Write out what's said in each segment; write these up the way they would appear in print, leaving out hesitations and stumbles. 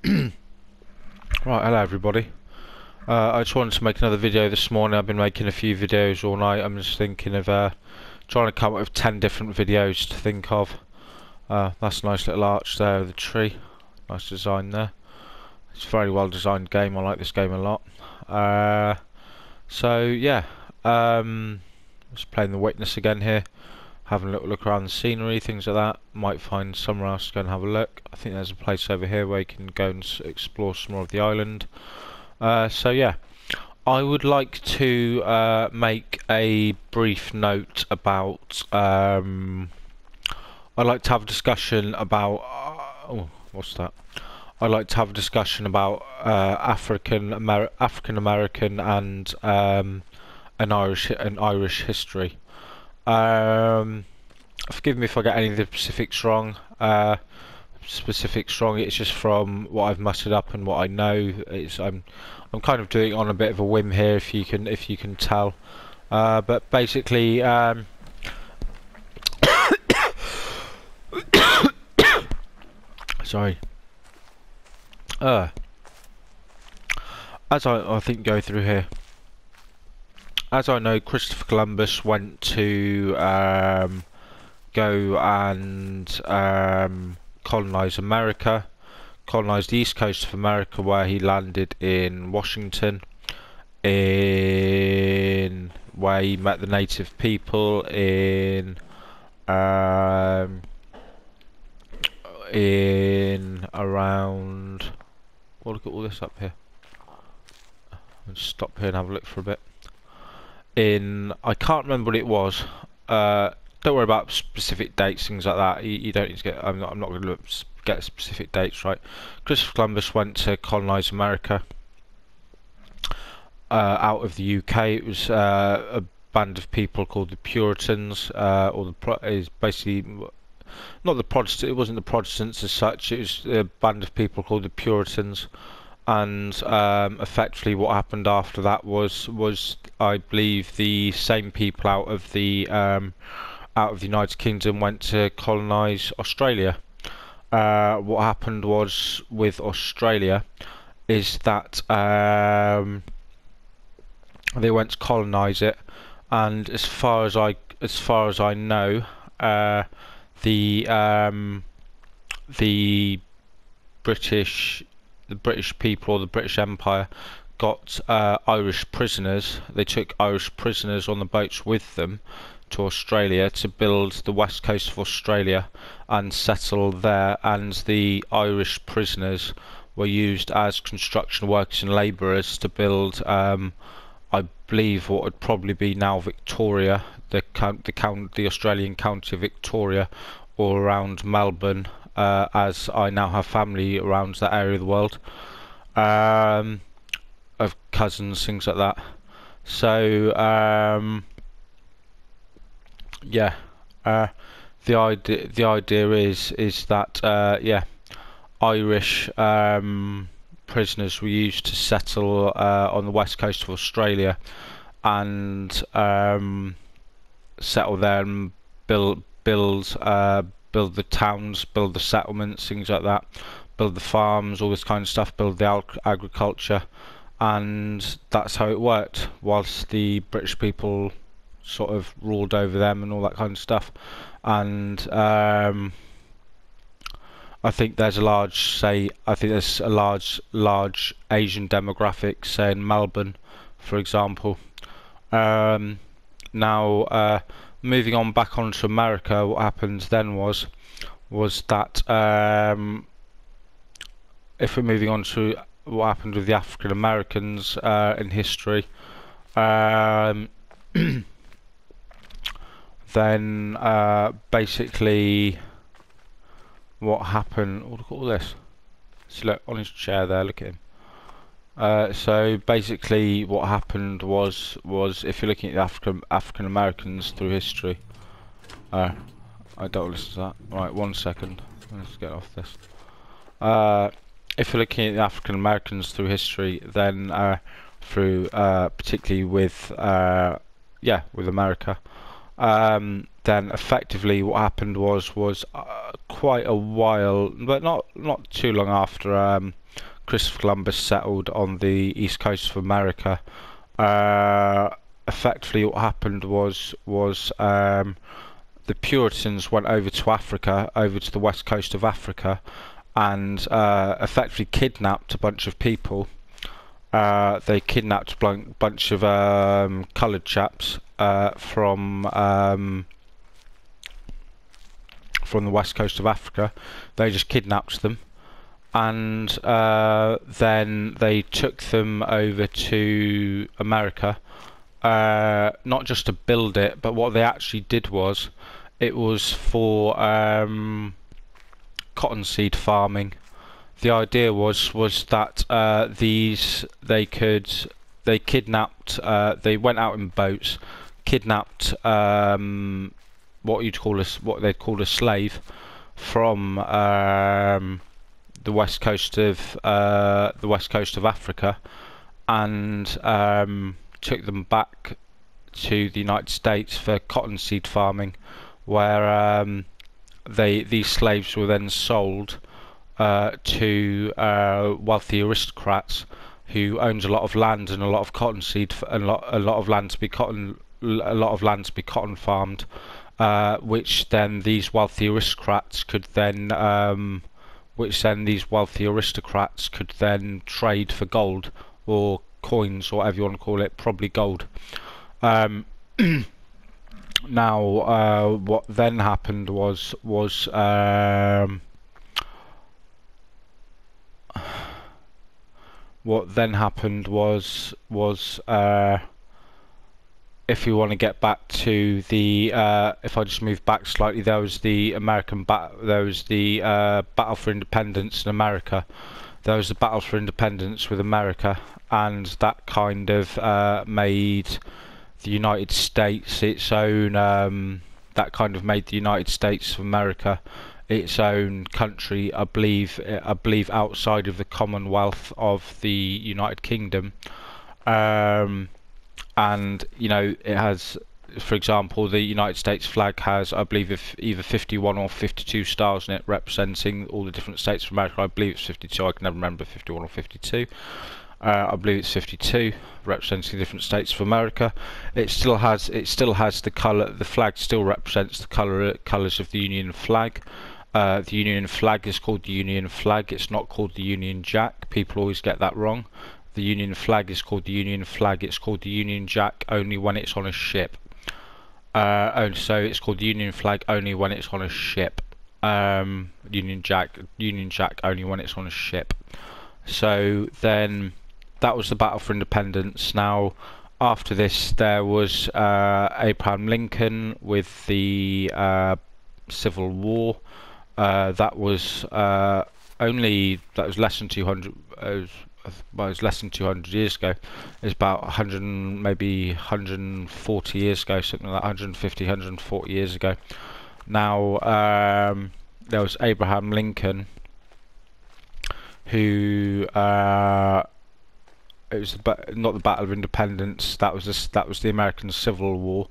Right, hello everybody. I just wanted to make another video this morning. I've been making a few videos all night. I'm just thinking of trying to come up with 10 different videos to think of. That's a nice little arch there of the tree. Nice design there. It's a very well designed game. I like this game a lot. So yeah, just playing the Witness again here. Having a little look around the scenery, things like that. Might find somewhere else to go and have a look. I think there's a place over here where you can go and explore some more of the island. So yeah, I would like to make a brief note about. I'd like to have a discussion about. Oh, what's that? I'd like to have a discussion about African American and an Irish history. Forgive me if I get any of the specifics wrong. It's just from what I've mustered up and what I know. I'm kind of doing it on a bit of a whim here, if you can tell. But basically, sorry. As I think go through here. As I know, Christopher Columbus went to go and colonize America, colonize the east coast of America, where he landed in Washington, where he met the native people in around. Well, look at all this up here. I'll stop here and have a look for a bit. I can't remember what it was. Don't worry about specific dates, things like that. You don't need to get. I'm not going to get specific dates right. Christopher Columbus went to colonize America out of the UK. It was a band of people called the Puritans, is basically not the Protestant. It wasn't the Protestants as such. It was a band of people called the Puritans. And effectively what happened after that was I believe the same people out of the United Kingdom went to colonise Australia. What happened was with Australia is that they went to colonise it, and as far as I know, the British people, or the British Empire, got Irish prisoners. They took Irish prisoners on the boats with them to Australia to build the west coast of Australia and settle there, and the Irish prisoners were used as construction workers and labourers to build I believe what would probably be now Victoria, the Australian county of Victoria, or around Melbourne, as I now have family around that area of the world, of cousins, things like that. So yeah, the idea is that Irish prisoners were used to settle on the west coast of Australia and settle there and build the towns, build the settlements, things like that, build the farms, all this kind of stuff, build the agriculture, and that's how it worked, whilst the British people sort of ruled over them and all that kind of stuff. And I think there's a large Asian demographic, say in Melbourne, for example. Now, moving on back onto America, what happened then was that if we're moving on to what happened with the African Americans in history, then basically what happened. Oh, look at all this. So look on his chair there. Look at him. So basically, what happened was if you're looking at the African Americans through history. I don't listen to that. Right, 1 second. Let's get off this. If you're looking at the African Americans through history, then through particularly with America, Then effectively what happened was quite a while, but not too long after Christopher Columbus settled on the east coast of America. Effectively what happened was the Puritans went over to Africa, over to the west coast of Africa, and effectively kidnapped a bunch of people. They kidnapped a bunch of coloured chaps from the west coast of Africa. They just kidnapped them, and then they took them over to America, not just to build it, but what they actually did was, it was for cottonseed farming. The idea was that they kidnapped, they went out in boats, kidnapped what they'd call a slave from the west coast of Africa, and took them back to the United States for cottonseed farming, where these slaves were then sold to wealthy aristocrats who owned a lot of land and a lot of cottonseed, a lot of land to be cotton farmed, which then these wealthy aristocrats could then trade for gold or coins, or whatever you want to call it, probably gold. Now, what then happened was if you want to get back to the if I just move back slightly, there was the battle for independence in America. There was the battle for independence with America, and that kind of made the United States its own. That kind of made the United States of America its own country, I believe outside of the Commonwealth of the United Kingdom. And it has, for example, the United States flag has, I believe, either 51 or 52 stars in it, representing all the different states of America. I believe it's 52. I can never remember 51 or 52. I believe it's 52, representing the different states of America. It still has the colour. The flag still represents the colours of the Union flag. The Union flag is called the Union flag. It's not called the Union Jack. People always get that wrong. The Union flag is called the Union flag. It's called the Union Jack only when it's on a ship. So it's called the Union flag only when it's on a ship. Union Jack only when it's on a ship. So then that was the battle for independence. Now, after this, there was Abraham Lincoln with the Civil War. That was less than 200. It was less than 200 years ago. It's about 100, maybe 140 years ago, something like that, 150, 140 years ago. Now, there was Abraham Lincoln, who it was not the Battle of Independence. That was the American Civil War,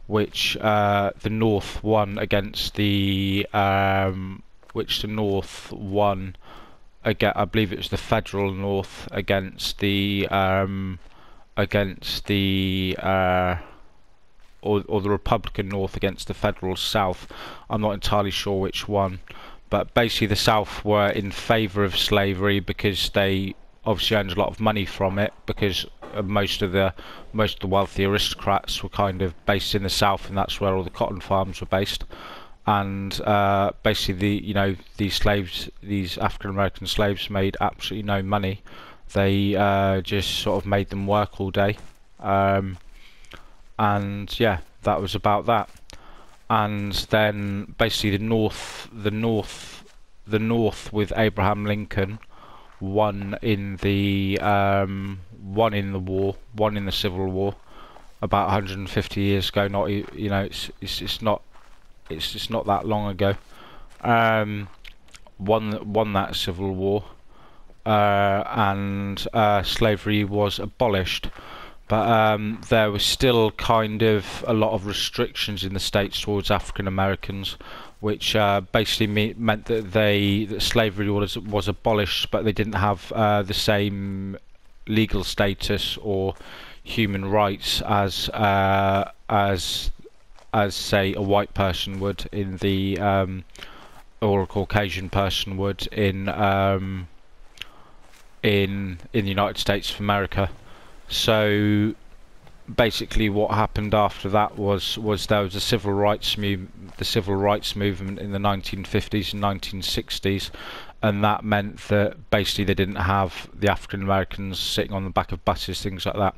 which the North won against the I believe it was the Federal North against the or the Republican North against the Federal South. I'm not entirely sure which one, but basically the South were in favour of slavery because they obviously earned a lot of money from it, because most of the wealthy aristocrats were kind of based in the South, and that's where all the cotton farms were based. And basically these African American slaves made absolutely no money. They just sort of made them work all day, and yeah, that was about that. And then basically the North with Abraham Lincoln won in the Civil War about 150 years ago. Not it's not that long ago. Won that Civil War, and slavery was abolished. But there was still kind of a lot of restrictions in the States towards African Americans, which basically meant that that slavery was abolished, but they didn't have the same legal status or human rights as say a white person would in the or a Caucasian person would in the United States of America. So basically what happened after that was there was the civil rights movement in the 1950s and 1960s, and that meant that basically they didn't have the African Americans sitting on the back of buses, things like that,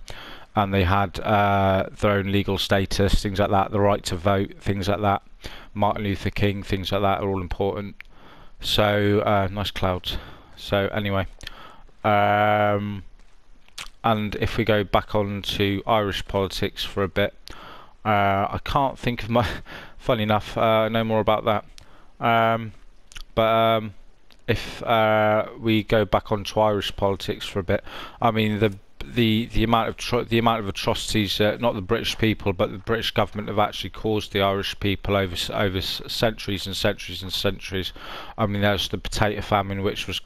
and they had their own legal status, things like that, the right to vote, things like that. Martin Luther King, things like that are all important. So nice clouds. So anyway, and if we go back on to Irish politics for a bit, I can't think of my. Funny enough, I know more about that. But if we go back onto Irish politics for a bit, I mean the amount of atrocities, not the British people, but the British government have actually caused the Irish people over centuries and centuries and centuries. I mean, there's the potato famine, which was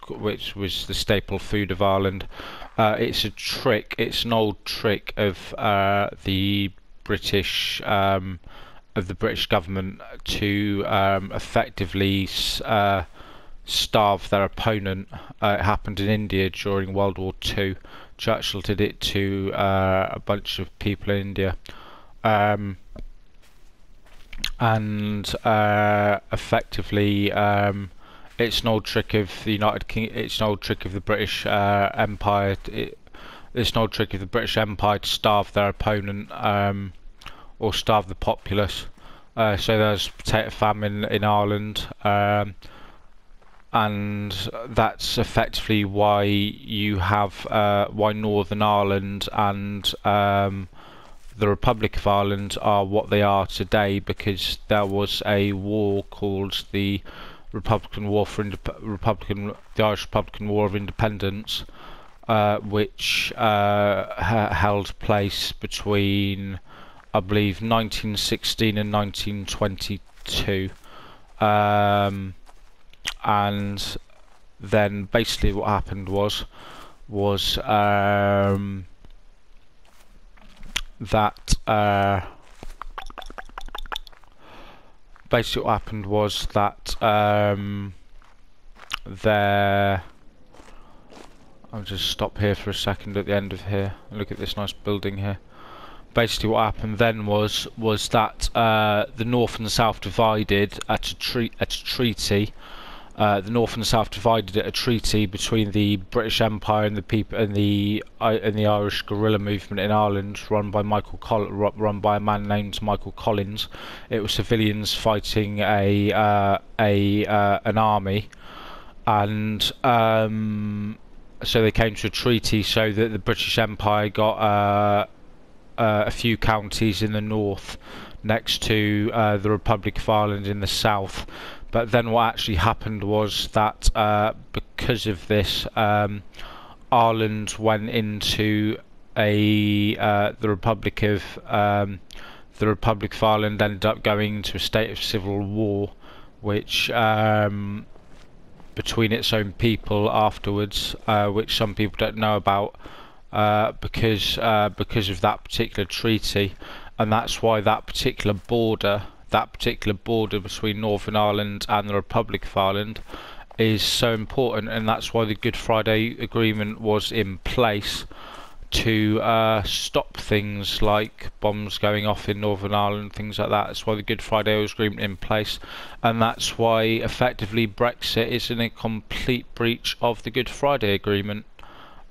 the staple food of Ireland. It's a trick. It's an old trick of the British government to effectively starve their opponent. It happened in India during World War II. Churchill did it to a bunch of people in India, and effectively it's an old trick of the It's an old trick of the British Empire. It's an old trick of the British Empire to starve their opponent, or starve the populace. So there's potato famine in Ireland. And that's effectively why you have why Northern Ireland and the Republic of Ireland are what they are today, because there was a war called the the Irish Republican War of Independence, which held place between, I believe, 1916 and 1922. And then basically what happened was that basically what happened was that there. I'll just stop here for a second at the end of here and look at this nice building here. Basically what happened then was that the North and the South divided at a treaty. The North and the South divided at a treaty between the British Empire and the people and the Irish guerrilla movement in Ireland, run by a man named Michael Collins. It was civilians fighting an army, and so they came to a treaty so that the British Empire got a few counties in the north next to the Republic of Ireland in the south. But then what actually happened was that because of this, Ireland went into the Republic of Ireland ended up going into a state of civil war, which between its own people afterwards, which some people don't know about, because of that particular treaty, and that's why that particular border between Northern Ireland and the Republic of Ireland is so important, and that's why the Good Friday Agreement was in place to stop things like bombs going off in Northern Ireland, things like that. That's why the Good Friday Agreement in place, and that's why effectively Brexit is in a complete breach of the Good Friday Agreement,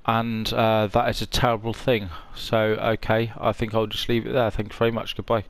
and that is a terrible thing. So okay, I think I'll just leave it there. Thank you very much. Goodbye.